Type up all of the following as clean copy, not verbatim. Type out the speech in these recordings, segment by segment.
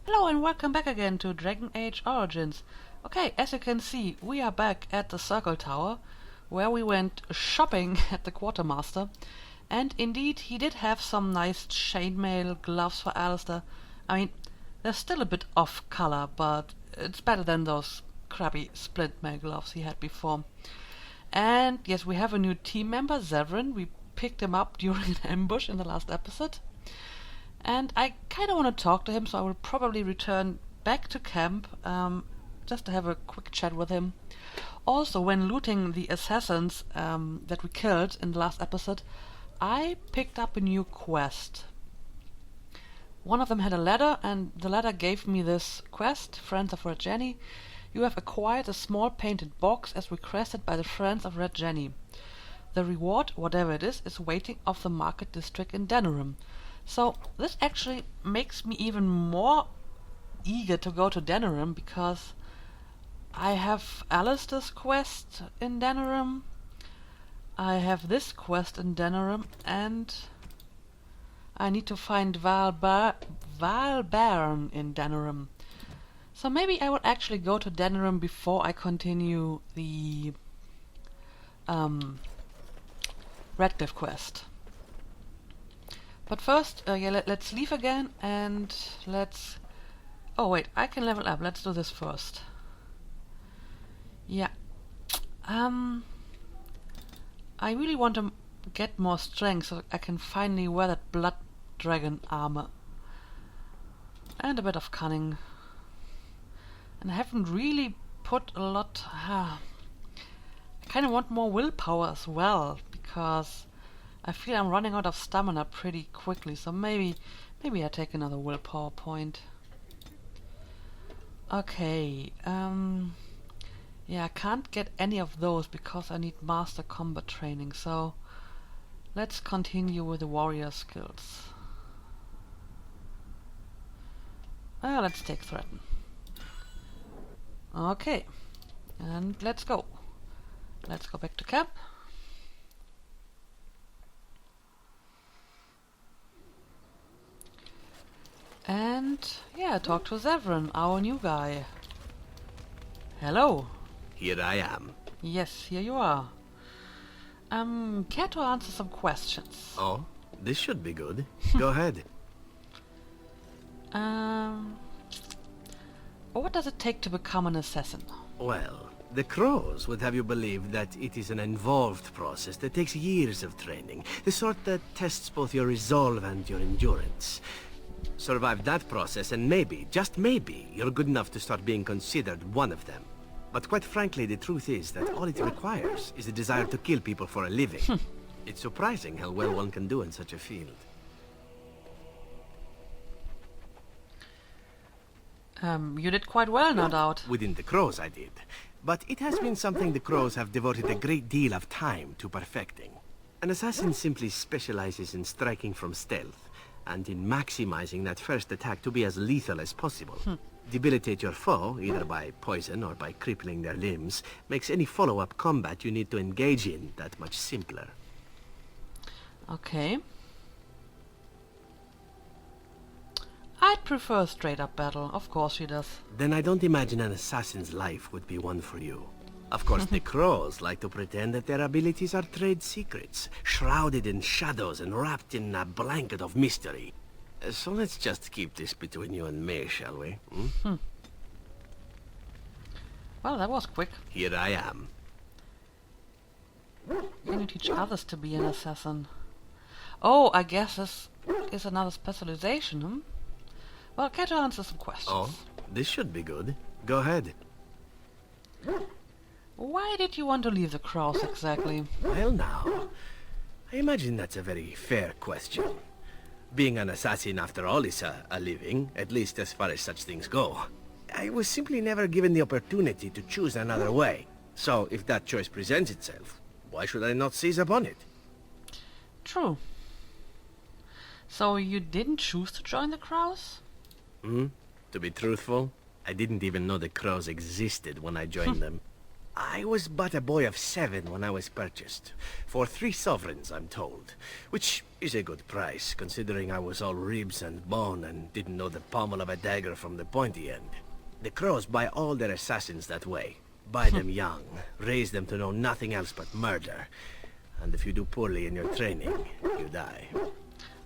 Hello and welcome back again to Dragon Age Origins. Okay, as you can see, we are back at the Circle Tower, where we went shopping at the Quartermaster. And indeed, he did have some nice chainmail gloves for Alistair. I mean, they're still a bit off color, but it's better than those crappy splint mail gloves he had before. And yes, we have a new team member, Zevran. We picked him up during an ambush in the last episode. And I kind of want to talk to him, so I will probably return back to camp just to have a quick chat with him. Also, when looting the assassins that we killed in the last episode, I picked up a new quest. One of them had a ladder, and the ladder gave me this quest, Friends of Red Jenny. You have acquired a small painted box as requested by the Friends of Red Jenny. The reward, whatever it is waiting off the market district in Denerim. So this actually makes me even more eager to go to Denerim, because I have Alistair's quest in Denerim, I have this quest in Denerim, and I need to find Valbairn in Denerim. So maybe I will actually go to Denerim before I continue the Radcliffe quest. But first, let's leave again, and let's... Oh wait, I can level up. Let's do this first. Yeah. I really want to get more strength so I can finally wear that blood dragon armor. And a bit of cunning. And I haven't really put a lot... I kind of want more willpower as well, because I feel I'm running out of stamina pretty quickly, so maybe I take another willpower point. Okay, yeah, I can't get any of those because I need master combat training, so let's continue with the warrior skills. Let's take threaten. Okay, and let's go. Let's go back to camp. And yeah, talk to Zevran, our new guy. Hello. Here I am. Yes, here you are. Care to answer some questions? Oh, this should be good. Go ahead. What does it take to become an assassin? Well, the crows would have you believe that it is an involved process that takes years of training. The sort that tests both your resolve and your endurance. Survive that process and maybe, just maybe, you're good enough to start being considered one of them. But quite frankly, the truth is that all it requires is a desire to kill people for a living. It's surprising how well one can do in such a field. You did quite well, no doubt. Within the crows, I did. But it has been something the crows have devoted a great deal of time to perfecting. An assassin simply specializes in striking from stealth, and in maximizing that first attack to be as lethal as possible. Debilitate your foe, either by poison or by crippling their limbs, makes any follow-up combat you need to engage in that much simpler. Okay. I'd prefer a straight-up battle, of course she does. Then I don't imagine an assassin's life would be one for you. Of course, the crows like to pretend that their abilities are trade secrets, shrouded in shadows and wrapped in a blanket of mystery. So let's just keep this between you and me, shall we? Well, that was quick. Here I am. Can you teach others to be an assassin? Oh, I guess this is another specialization, Well, care to answer some questions? Oh, this should be good. Go ahead. Why did you want to leave the crows exactly? Well now, I imagine that's a very fair question. Being an assassin, after all, is a living, at least as far as such things go. I was simply never given the opportunity to choose another way. So, if that choice presents itself, why should I not seize upon it? True. So you didn't choose to join the crows? To be truthful, I didn't even know the crows existed when I joined them. I was but a boy of 7 when I was purchased. For 3 sovereigns, I'm told. Which is a good price, considering I was all ribs and bone and didn't know the pommel of a dagger from the pointy end. The Crows buy all their assassins that way. Buy them young, raise them to know nothing else but murder. And if you do poorly in your training, you die.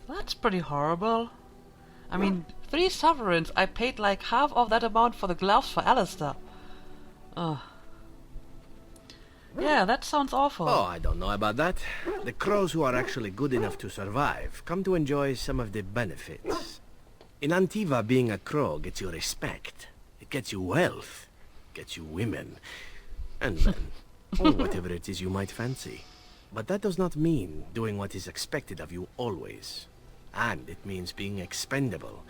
That's pretty horrible. I mean, 3 sovereigns. I paid like half of that amount for the gloves for Alistair. Ugh. Yeah, that sounds awful. Oh, I don't know about that. The Crows who are actually good enough to survive come to enjoy some of the benefits. In Antiva, being a Crow gets you respect. It gets you wealth. Gets you women. And men. Or whatever it is you might fancy. But that does not mean doing what is expected of you always. And it means being expendable.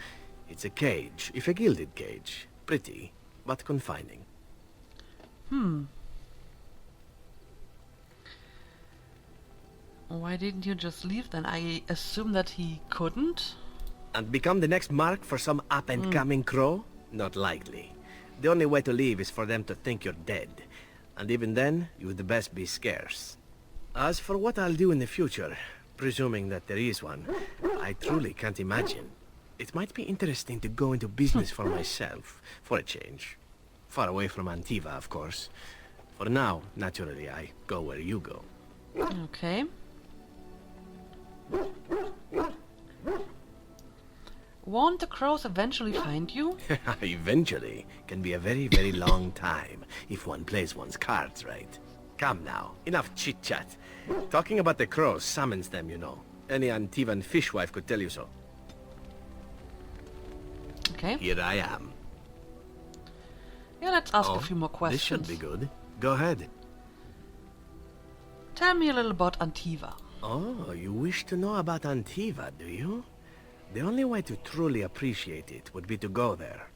It's a cage, if a gilded cage. Pretty, but confining. Why didn't you just leave then? I assume that he couldn't? And become the next mark for some up-and-coming Crow? Not likely. The only way to leave is for them to think you're dead. And even then, you'd best be scarce. As for what I'll do in the future, presuming that there is one, I truly can't imagine. It might be interesting to go into business for myself, for a change. Far away from Antiva, of course. For now, naturally, I go where you go. Okay. Won't the Crows eventually find you? Eventually can be a very, very long time, if one plays one's cards right. Come now, enough chit-chat. Talking about the Crows summons them, you know. Any Antivan fishwife could tell you so. Okay. Here I am. Yeah, let's ask a few more questions. This should be good. Go ahead. Tell me a little about Antiva. Oh, you wish to know about Antiva, do you? The only way to truly appreciate it would be to go there.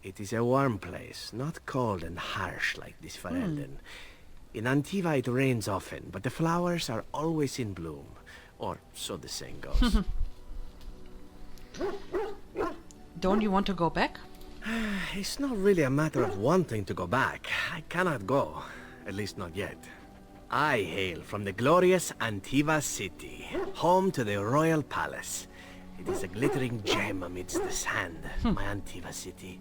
It is a warm place, not cold and harsh like this Ferelden. In Antiva it rains often, but the flowers are always in bloom. Or so the saying goes. Don't you want to go back? It's not really a matter of wanting to go back. I cannot go. At least not yet. I hail from the glorious Antiva city, home to the royal palace. It is a glittering gem amidst the sand, my Antiva city.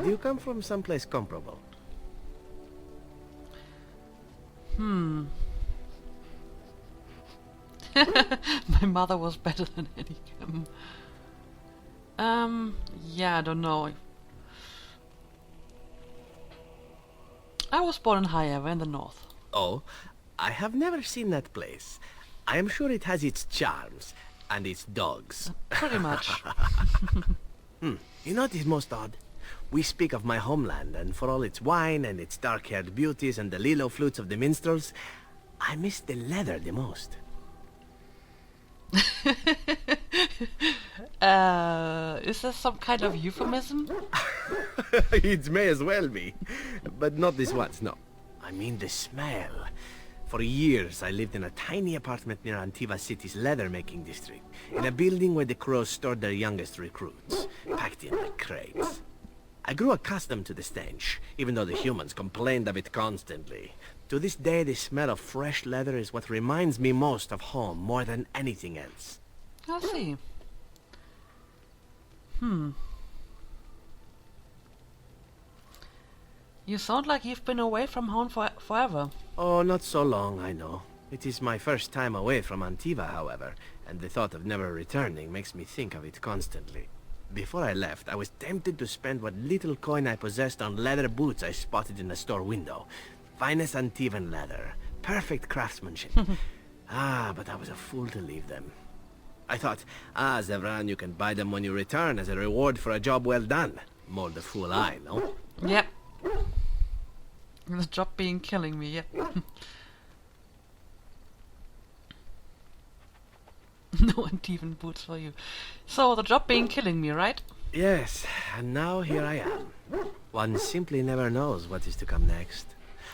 Do you come from someplace comparable? My mother was better than any yeah, I don't know. I was born in Highever in the north. Oh, I have never seen that place. I am sure it has its charms and its dogs. Pretty much. You know what is most odd? We speak of my homeland, and for all its wine and its dark-haired beauties and the lilo flutes of the minstrels, I miss the leather the most. Is this some kind of euphemism? It may as well be, but not this once, no. I mean the smell. For years, I lived in a tiny apartment near Antiva City's leather-making district, in a building where the Crows stored their youngest recruits, packed in like crates. I grew accustomed to the stench, even though the humans complained of it constantly. To this day, the smell of fresh leather is what reminds me most of home, more than anything else. I see. You sound like you've been away from home forever. Oh, not so long, I know. It is my first time away from Antiva, however, and the thought of never returning makes me think of it constantly. Before I left, I was tempted to spend what little coin I possessed on leather boots I spotted in a store window. Finest Antivan leather. Perfect craftsmanship. But I was a fool to leave them. I thought, Zevran, you can buy them when you return as a reward for a job well done. More the fool I, no? Yep. The job being killing me, yep. No Antivan boots for you. So, the job being killing me, right? Yes, and now here I am. One simply never knows what is to come next.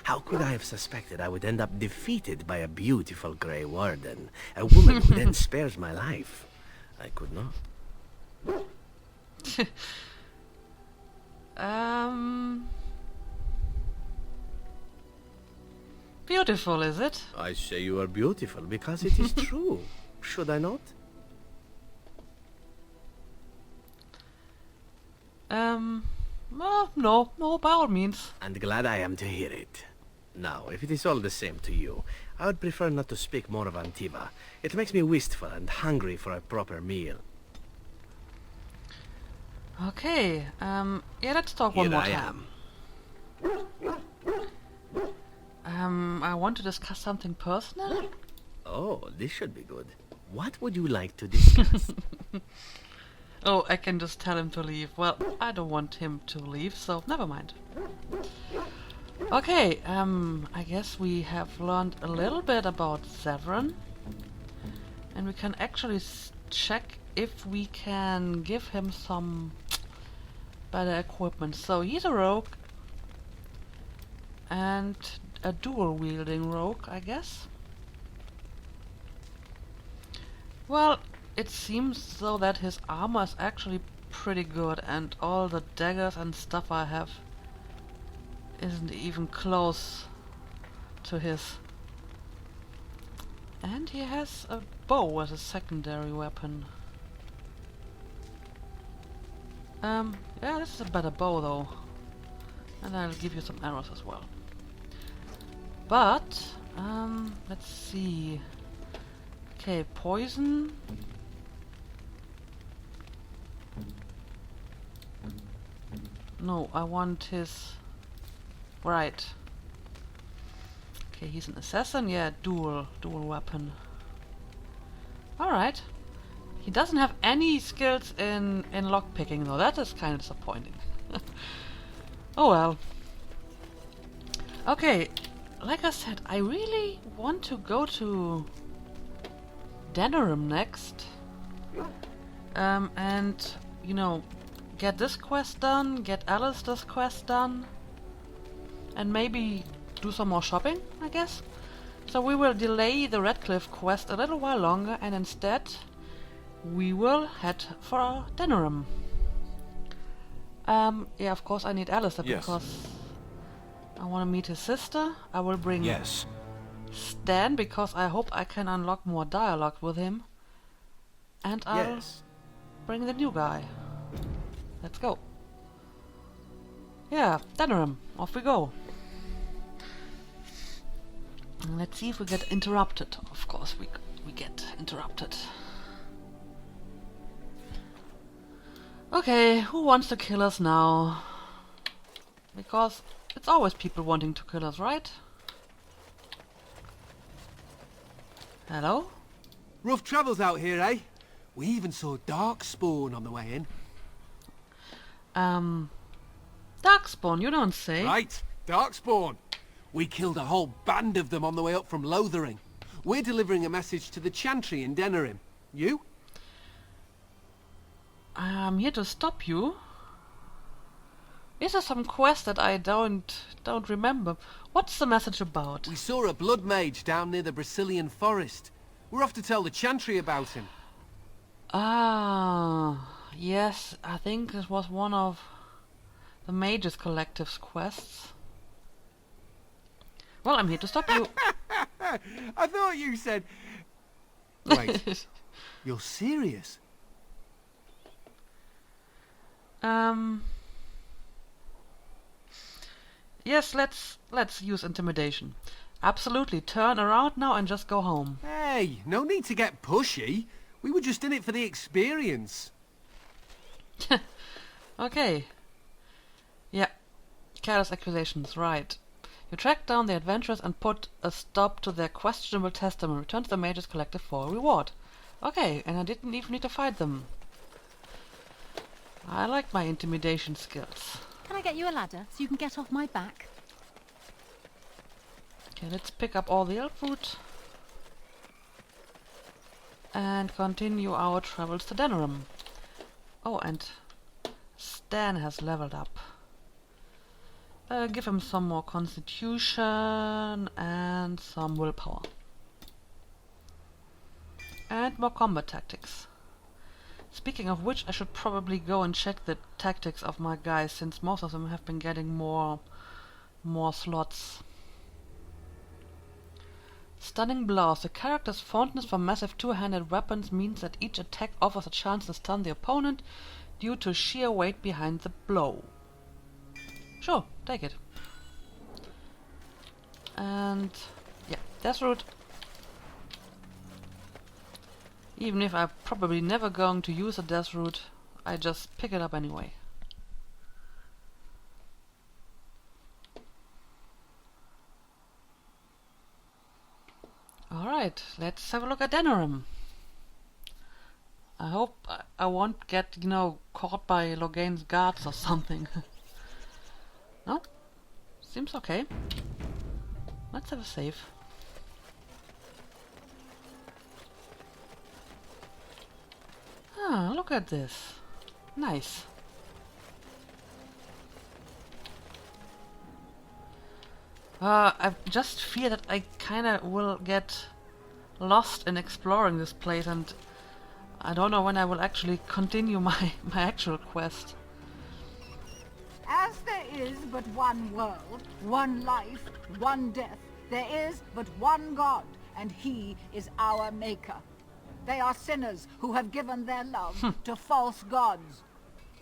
How could I have suspected I would end up defeated by a beautiful grey warden? A woman who then spares my life? I could not. Beautiful, is it? I say you are beautiful because it is true. Should I not? Well, no, by all means. And glad I am to hear it. Now, if it is all the same to you, I would prefer not to speak more of Antiva. It makes me wistful and hungry for a proper meal. Okay, yeah, let's talk one more time. I want to discuss something personal. Oh, this should be good. What would you like to discuss? Oh, I can just tell him to leave. Well, I don't want him to leave, so never mind. Okay, I guess we have learned a little bit about Zevran. And we can actually check if we can give him some better equipment. So he's a rogue. And a dual-wielding rogue, I guess. Well, it seems though that his armor is actually pretty good, and all the daggers and stuff I have isn't even close to his. And he has a bow as a secondary weapon. Yeah, this is a better bow though. And I'll give you some arrows as well. But, let's see. Okay, poison. No, I want his... Right. Okay, he's an assassin. Yeah, dual weapon. Alright. He doesn't have any skills in lockpicking though. That is kind of disappointing. Oh well. Okay, like I said, I really want to go to Denerim next. And, you know, get this quest done, get Alistair's quest done, and maybe do some more shopping, I guess. So we will delay the Redcliffe quest a little while longer, and instead we will head for Denerim. Yeah, of course I need Alistair because I want to meet his sister. I will bring Stan because I hope I can unlock more dialogue with him. And I'll bring the new guy. Let's go. Yeah, Denerim, off we go. Let's see if we get interrupted. Of course we get interrupted. Okay, who wants to kill us now? Because it's always people wanting to kill us, right? Hello? Rough travels out here, eh? We even saw Darkspawn on the way in. Darkspawn, you don't say. Right, Darkspawn. We killed a whole band of them on the way up from Lothering. We're delivering a message to the Chantry in Denerim. You? I'm here to stop you. Is there some quest that I don't remember? What's the message about? We saw a blood mage down near the Brazilian forest. We're off to tell the Chantry about him. Ah, yes, I think this was one of the Mages Collective's quests. Well, I'm here to stop you. I thought you said... Wait, you're serious? Yes, let's use intimidation. Absolutely, turn around now and just go home. Hey, no need to get pushy. We were just in it for the experience. Okay. Yeah, careless accusations, right. You track down the adventurers and put a stop to their questionable testimony. Return to the Mages Collective for a reward. Okay, and I didn't even need to fight them. I like my intimidation skills. Can I get you a ladder so you can get off my back? Okay, let's pick up all the elf food. And continue our travels to Denerim. Oh, and Stan has leveled up. Give him some more constitution and some willpower. And more combat tactics. Speaking of which, I should probably go and check the tactics of my guys, since most of them have been getting more slots. Stunning blows. The character's fondness for massive two-handed weapons means that each attack offers a chance to stun the opponent due to sheer weight behind the blow. Sure, take it. And yeah, Death Root. Even if I'm probably never going to use a Death Root, I just pick it up anyway. Alright, let's have a look at Denerim. I hope I won't get, you know, caught by Logain's guards or something. No? Seems okay. Let's have a save. Ah, look at this. Nice. I just fear that I kinda will get lost in exploring this place, and I don't know when I will actually continue my actual quest. As there is but one world, one life, one death, there is but one God, and he is our maker. They are sinners who have given their love to false gods.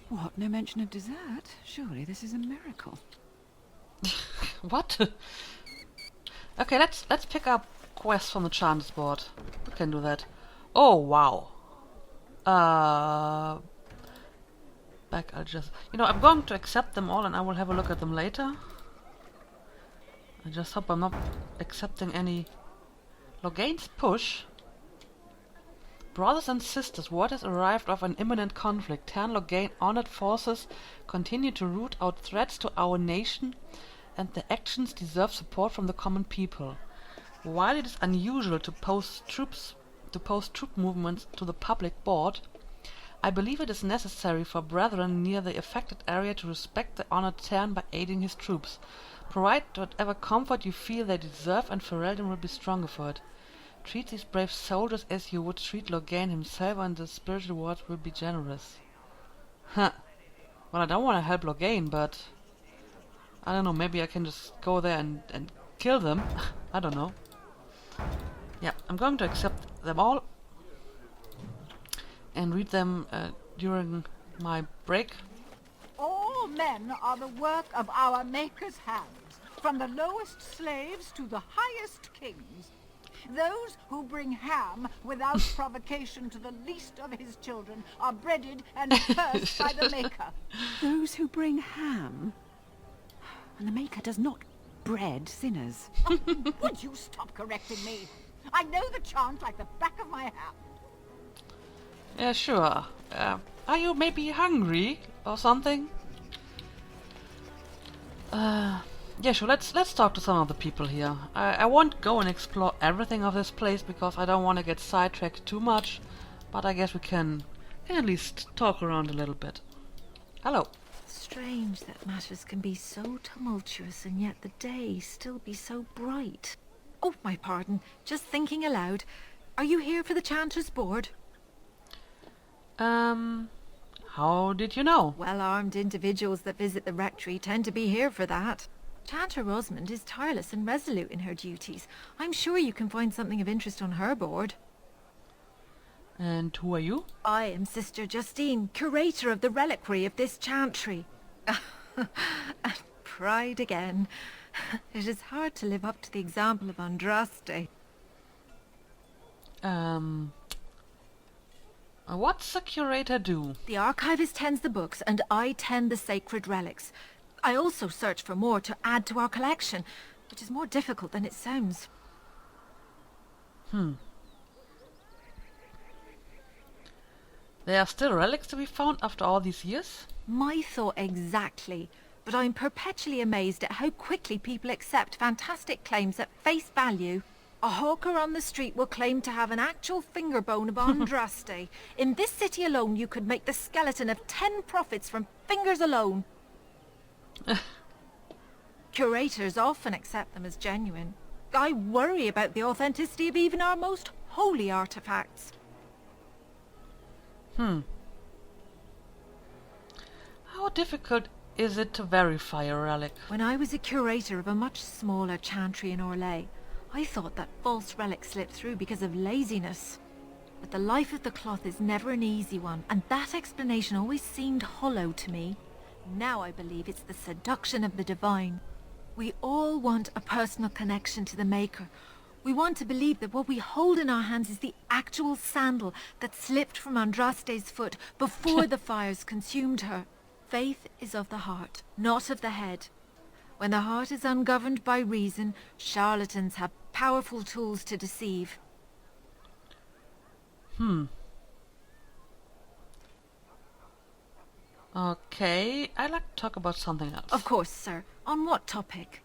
What? No mention of dessert? Surely this is a miracle. What? Okay, let's pick up quests from the Chanter's board. We can do that. Oh wow. Back, I'll just... You know, I'm going to accept them all and I will have a look at them later. I just hope I'm not accepting any... Logain's push. Brothers and sisters, word has arrived of an imminent conflict. Terran Logain honored forces continue to root out threats to our nation, and their actions deserve support from the common people. While it is unusual to post troop movements to the public board, I believe it is necessary for brethren near the affected area to respect the honored Terran by aiding his troops. Provide whatever comfort you feel they deserve, and Ferelden will be stronger for it. Treat these brave soldiers as you would treat Logain himself, and the spiritual rewards will be generous. Huh. Well, I don't want to help Logain, but... I don't know, maybe I can just go there and kill them. I don't know. Yeah, I'm going to accept them all. And read them during my break. All men are the work of our Maker's hands, from the lowest slaves to the highest kings. Those who bring ham without provocation to the least of his children are breaded and cursed by the Maker. Those who bring ham? And the Maker does not bread sinners. Would you stop correcting me? I know the chant like the back of my hand. Yeah, sure. Are you maybe hungry or something? Yeah, sure. Let's talk to some of the people here. I won't go and explore everything of this place because I don't want to get sidetracked too much. But I guess we can at least talk around a little bit. Hello. Strange that matters can be so tumultuous and yet the day still be so bright. Oh, my pardon. Just thinking aloud. Are you here for the Chanter's board? How did you know? Well-armed individuals that visit the rectory tend to be here for that. Chanter Rosamond is tireless and resolute in her duties. I'm sure you can find something of interest on her board. And who are you? I am Sister Justine, curator of the reliquary of this chantry. And pride again. It is hard to live up to the example of Andraste. What's a curator do? The archivist tends the books and I tend the sacred relics. I also search for more to add to our collection, which is more difficult than it sounds. There are still relics to be found after all these years? My thought exactly. But I'm perpetually amazed at how quickly people accept fantastic claims at face value. A hawker on the street will claim to have an actual finger bone of Andraste. In this city alone, you could make the skeleton of 10 prophets from fingers alone. Curators often accept them as genuine. I worry about the authenticity of even our most holy artifacts. How difficult is it to verify a relic? When I was a curator of a much smaller chantry in Orlais, I thought that false relic slipped through because of laziness. But the life of the cloth is never an easy one, and that explanation always seemed hollow to me. Now I believe it's the seduction of the divine. We all want a personal connection to the Maker. We want to believe that what we hold in our hands is the actual sandal that slipped from Andraste's foot before the fires consumed her. Faith is of the heart, not of the head. When the heart is ungoverned by reason, charlatans have powerful tools to deceive. Okay, I'd like to talk about something else. Of course, sir. On what topic?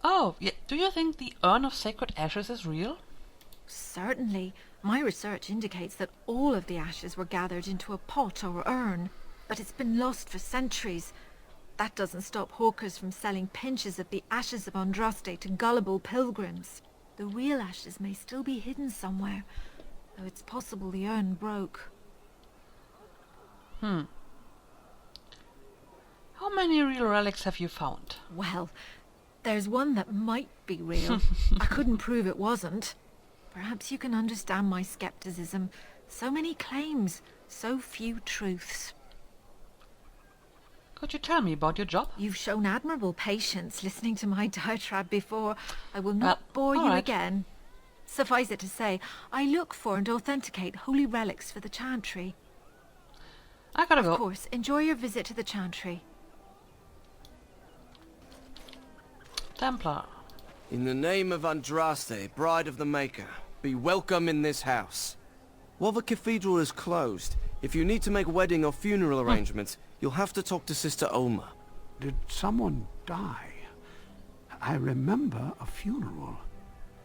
Oh, yeah. Do you think the Urn of Sacred Ashes is real? Certainly. My research indicates that all of the ashes were gathered into a pot or urn, but it's been lost for centuries. That doesn't stop hawkers from selling pinches of the ashes of Andraste to gullible pilgrims. The real ashes may still be hidden somewhere, though it's possible the urn broke. How many real relics have you found? Well, there's one that might be real. I couldn't prove it wasn't. Perhaps you can understand my skepticism. So many claims, so few truths. Could you tell me about your job? You've shown admirable patience listening to my diatribe before. I will not bore all you right. again. Suffice it to say, I look for and authenticate holy relics for the chantry. I gotta Of go. course, enjoy your visit to the chantry. Templar. In the name of Andraste, Bride of the Maker, be welcome in this house. While the cathedral is closed, if you need to make wedding or funeral arrangements, you'll have to talk to Sister Oma. Did someone die? I remember a funeral.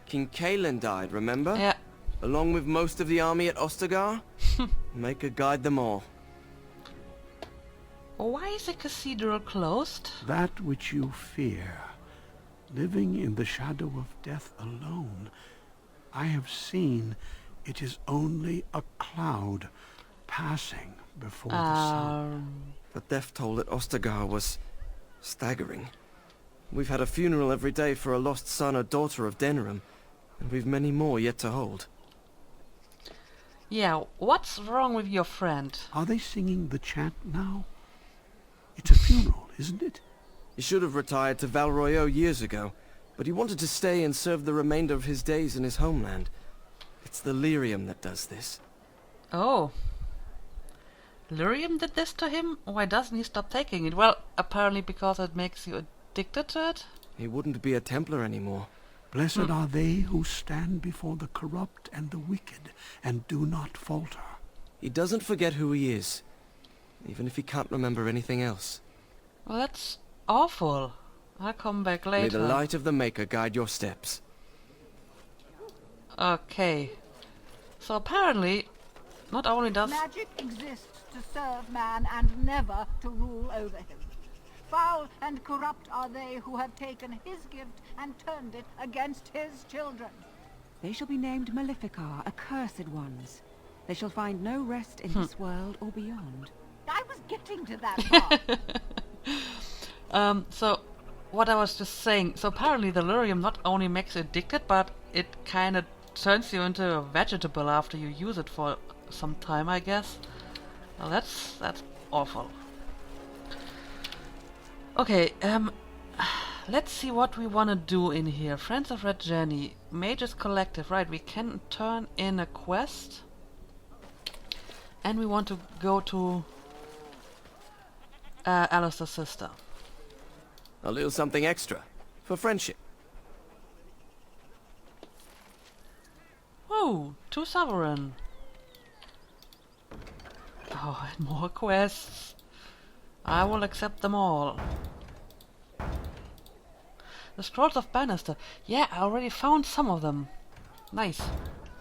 King Kalen died, remember? Yeah. Along with most of the army at Ostagar? Maker guide them all. Why is the cathedral closed? That which you fear, living in the shadow of death alone, I have seen it is only a cloud passing before the sun. The death toll at Ostagar was staggering. We've had a funeral every day for a lost son or daughter of Denerim, and we've many more yet to hold. Yeah, what's wrong with your friend? Are they singing the chant now? It's a funeral, isn't it? He should have retired to Valroyo years ago, but he wanted to stay and serve the remainder of his days in his homeland. It's the lyrium that does this. Oh. Lyrium did this to him? Why doesn't he stop taking it? Well, apparently because it makes you addicted to it? He wouldn't be a Templar anymore. Blessed are they who stand before the corrupt and the wicked and do not falter. He doesn't forget who he is, even if he can't remember anything else. Well, that's awful. I'll come back later. May the light of the Maker guide your steps. Okay. So apparently, not only does... Magic exists to serve man and never to rule over him. Foul and corrupt are they who have taken his gift and turned it against his children. They shall be named Maleficar, accursed ones. They shall find no rest in this world or beyond. I was getting to that part. So, what I was just saying, so apparently the lyrium not only makes you addicted, but it kind of turns you into a vegetable after you use it for some time, I guess. Well, that's awful. Okay, let's see what we want to do in here. Friends of Red Jenny, Mages Collective, right, we can turn in a quest. And we want to go to Alistair's sister. A little something extra, for friendship. Oh, to Zevran. Oh, and more quests. I will accept them all. The Scrolls of Bannister. Yeah, I already found some of them. Nice.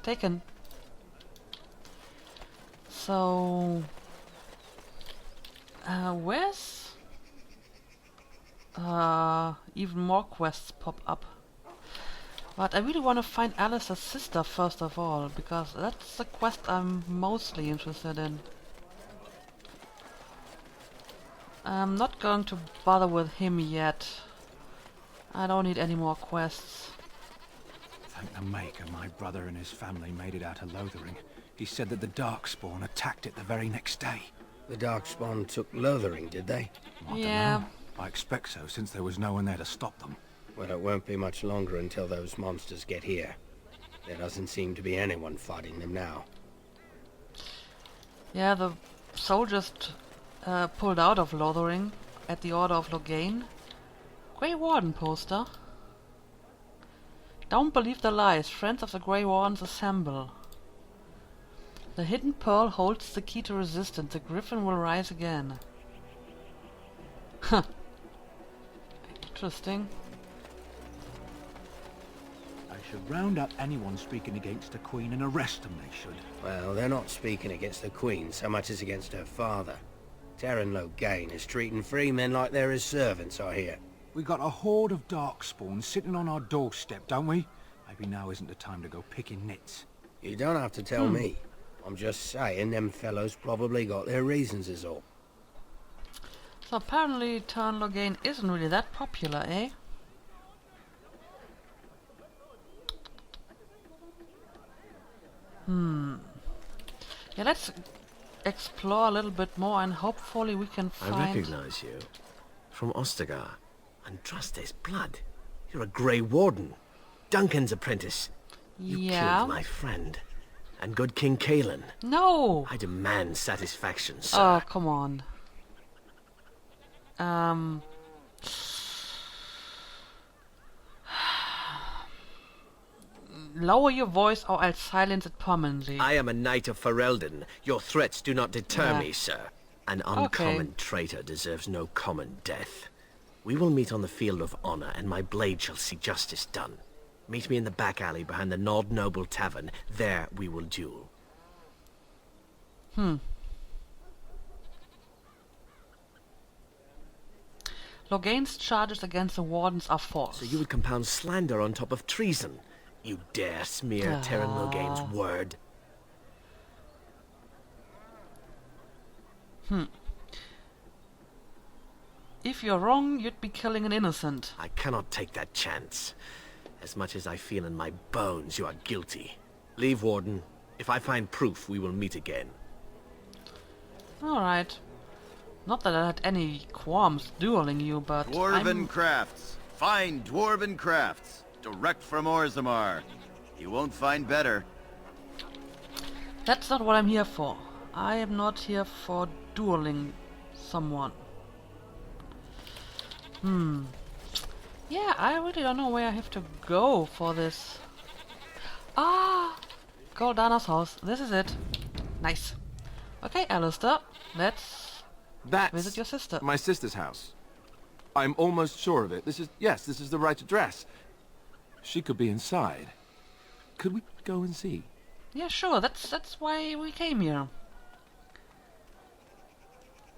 Taken. So... where's... even more quests pop up. But I really want to find Alice's sister first of all, because that's the quest I'm mostly interested in. I'm not going to bother with him yet. I don't need any more quests. Thank the Maker my brother and his family made it out of Lothering. He said that the Darkspawn attacked it the very next day. The Darkspawn took Lothering, did they? I Yeah. dunno. I expect so, since there was no one there to stop them. Well, it won't be much longer until those monsters get here. There doesn't seem to be anyone fighting them now. Yeah, the soldiers pulled out of Lothering at the order of Loghain. Grey Warden poster. Don't believe the lies. Friends of the Grey Wardens assemble. The hidden pearl holds the key to resistance. The griffin will rise again. Huh. Interesting. They should round up anyone speaking against the Queen and arrest them, they should. Well, they're not speaking against the Queen so much as against her father. Terran Loghain is treating free men like they're his servants, I hear. We got a horde of Darkspawn sitting on our doorstep, don't we? Maybe now isn't the time to go picking nits. You don't have to tell me. I'm just saying them fellows probably got their reasons is all. So apparently Terran Loghain isn't really that popular, eh? Yeah, let's explore a little bit more and hopefully we can find... I recognize you. From Ostagar. Andraste's blood. You're a Grey Warden. Duncan's apprentice. You killed my friend. And good King Cailan. No! I demand satisfaction, sir. Oh, come on. Lower your voice or I'll silence it permanently. I am a knight of Ferelden. Your threats do not deter me, sir. An uncommon traitor deserves no common death. We will meet on the field of honor, and my blade shall see justice done. Meet me in the back alley behind the Nod Noble Tavern. There we will duel. Loghain's charges against the Wardens are false. So you would compound slander on top of treason? You dare smear Terran Loghain's word? If you're wrong, you'd be killing an innocent. I cannot take that chance. As much as I feel in my bones, you are guilty. Leave, Warden. If I find proof, we will meet again. Alright. Not that I had any qualms dueling you, but Dwarven crafts. Fine dwarven crafts. Direct from Orzammar. You won't find better. That's not what I'm here for. I am not here for dueling someone. Yeah, I really don't know where I have to go for this. Ah! Goldana's house. This is it. Nice. Okay, Alistair. Let's visit your sister. My sister's house. I'm almost sure of it. This is the right address. She could be inside. Could we go and see? Yeah, sure. That's why we came here.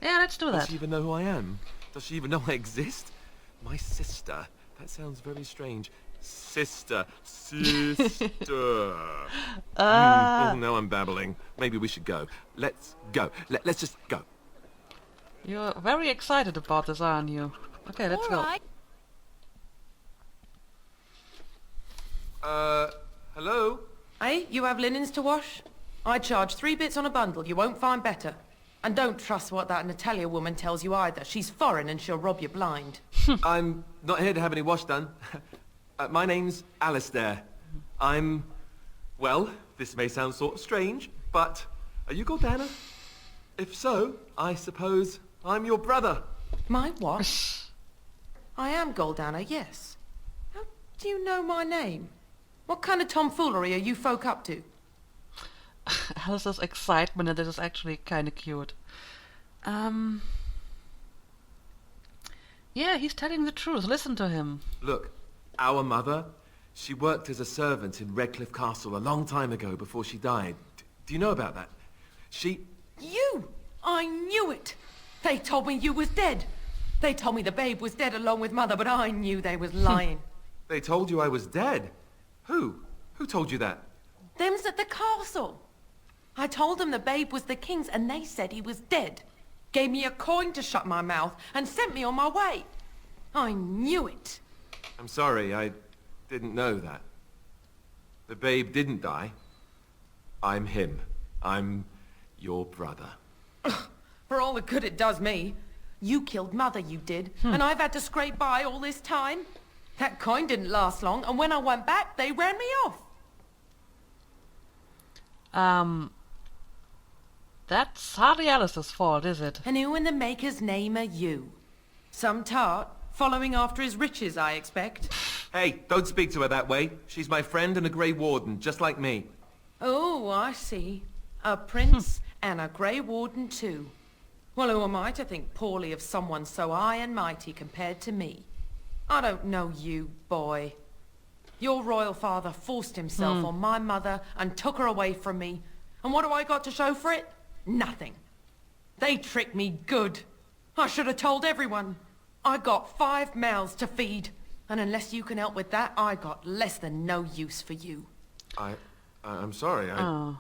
Yeah, let's do that. Does she even know who I am? Does she even know I exist? My sister. That sounds very strange. Sister. Oh, now I'm babbling. Maybe we should go. Let's go. Let's just go. You're very excited about this, aren't you? Okay, let's go. Hello? Hey, you have linens to wash? I charge 3 bits on a bundle. You won't find better. And don't trust what that Natalia woman tells you either. She's foreign and she'll rob you blind. I'm not here to have any wash done. My name's Alistair. Well, this may sound sort of strange, but are you Goldana? If so, I suppose I'm your brother. My what? I am Goldana, yes. How do you know my name? What kind of tomfoolery are you folk up to? Alistair's excitement and this is actually kind of cute. Yeah, he's telling the truth. Listen to him. Look, our mother, she worked as a servant in Redcliffe Castle a long time ago before she died. Do you know about that? You! I knew it! They told me you was dead. They told me the babe was dead along with mother, but I knew they was lying. They told you I was dead? Who? Who told you that? Them's at the castle. I told them the babe was the king's and they said he was dead. Gave me a coin to shut my mouth and sent me on my way. I knew it. I'm sorry, I didn't know that. The babe didn't die. I'm him. I'm your brother. For all the good it does me. You killed Mother, you did. And I've had to scrape by all this time. That coin didn't last long, and when I went back, they ran me off. That's hardly Alistair's fault, is it? And who in the Maker's name are you? Some tart, following after his riches, I expect. Hey, don't speak to her that way. She's my friend and a Grey Warden, just like me. Oh, I see. A prince and a Grey Warden too. Well, who am I to think poorly of someone so high and mighty compared to me? I don't know you, boy. Your royal father forced himself on my mother and took her away from me. And what do I got to show for it? Nothing. They tricked me good. I should have told everyone. I got 5 mouths to feed. And unless you can help with that, I got less than no use for you. I'm sorry, I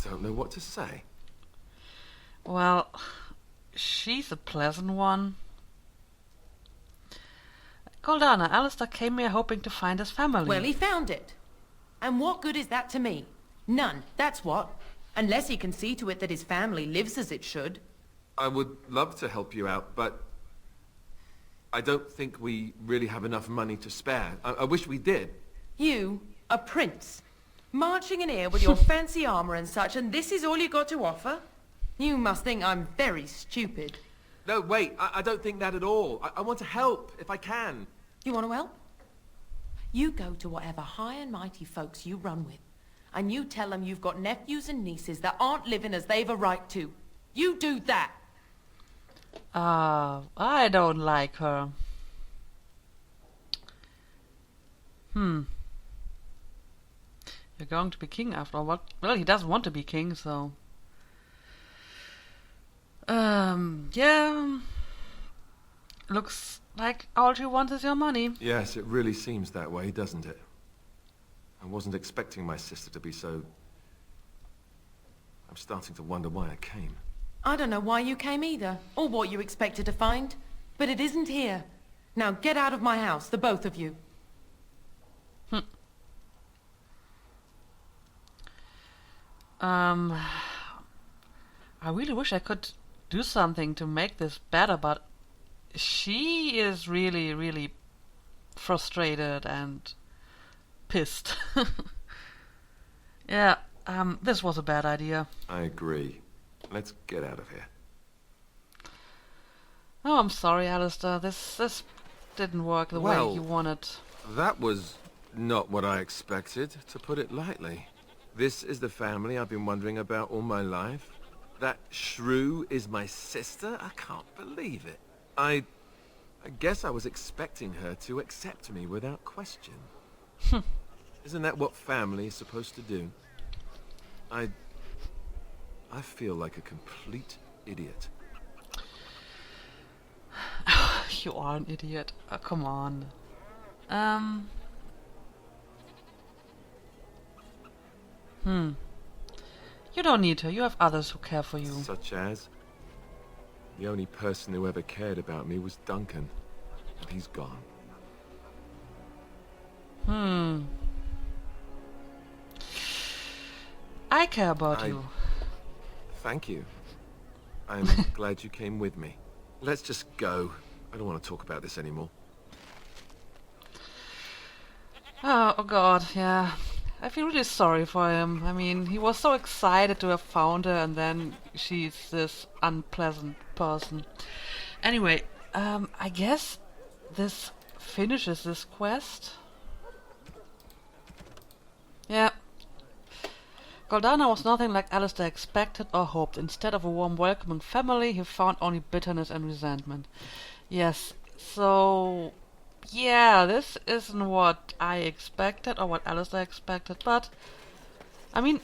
don't know what to say. Well, she's a pleasant one. Goldana, Alistair came here hoping to find his family. Well, he found it. And what good is that to me? None, that's what. Unless he can see to it that his family lives as it should. I would love to help you out, but I don't think we really have enough money to spare. I wish we did. You, a prince, marching in here with your fancy armor and such, and this is all you got to offer? You must think I'm very stupid. No, wait, I don't think that at all. I want to help, if I can. You want to help? You go to whatever high and mighty folks you run with, and you tell them you've got nephews and nieces that aren't living as they've a right to. You do that. I don't like her. You're going to be king after all. Well, he doesn't want to be king, so... yeah. Looks like all she wants is your money. Yes, it really seems that way, doesn't it? I wasn't expecting my sister to be so... I'm starting to wonder why I came. I don't know why you came either, or what you expected to find. But it isn't here. Now get out of my house, the both of you. I really wish I could do something to make this better, but she is really, really frustrated and pissed. Yeah, this was a bad idea. I agree. Let's get out of here. Oh, I'm sorry, Alistair. This didn't work the way you wanted. That was not what I expected, to put it lightly. This is the family I've been wondering about all my life. That shrew is my sister? I can't believe it. I guess I was expecting her to accept me without question. Isn't that what family is supposed to do? I feel like a complete idiot. You are an idiot. Oh, come on. You don't need her. You have others who care for you. Such as? The only person who ever cared about me was Duncan. And he's gone. I care about you. Thank you. I'm glad you came with me. Let's just go. I don't want to talk about this anymore. Oh God, yeah. I feel really sorry for him. I mean, he was so excited to have found her, and then she's this unpleasant person. Anyway, I guess this finishes this quest. Yeah. Goldana was nothing like Alistair expected or hoped. Instead of a warm welcoming family, he found only bitterness and resentment. Yes, so... yeah, this isn't what I expected or what Alistair expected, but... I mean,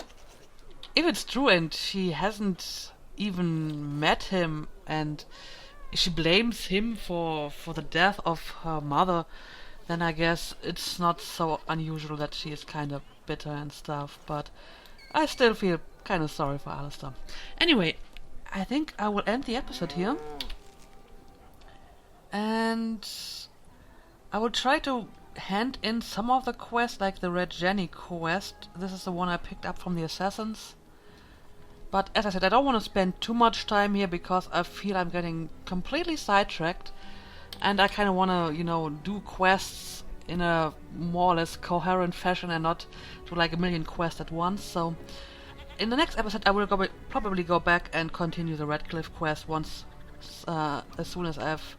if it's true and she hasn't even met him and she blames him for the death of her mother, then I guess it's not so unusual that she is kind of bitter and stuff, but I still feel kind of sorry for Alistair. Anyway, I think I will end the episode here. And I will try to hand in some of the quests, like the Red Jenny quest. This is the one I picked up from the assassins. But as I said, I don't want to spend too much time here because I feel I'm getting completely sidetracked. And I kind of want to, you know, do quests in a more or less coherent fashion and not do like a million quests at once. So in the next episode I will probably go back and continue the Redcliffe quest once, as soon as I've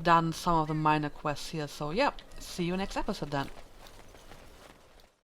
done some of the minor quests here. So yeah, see you next episode then.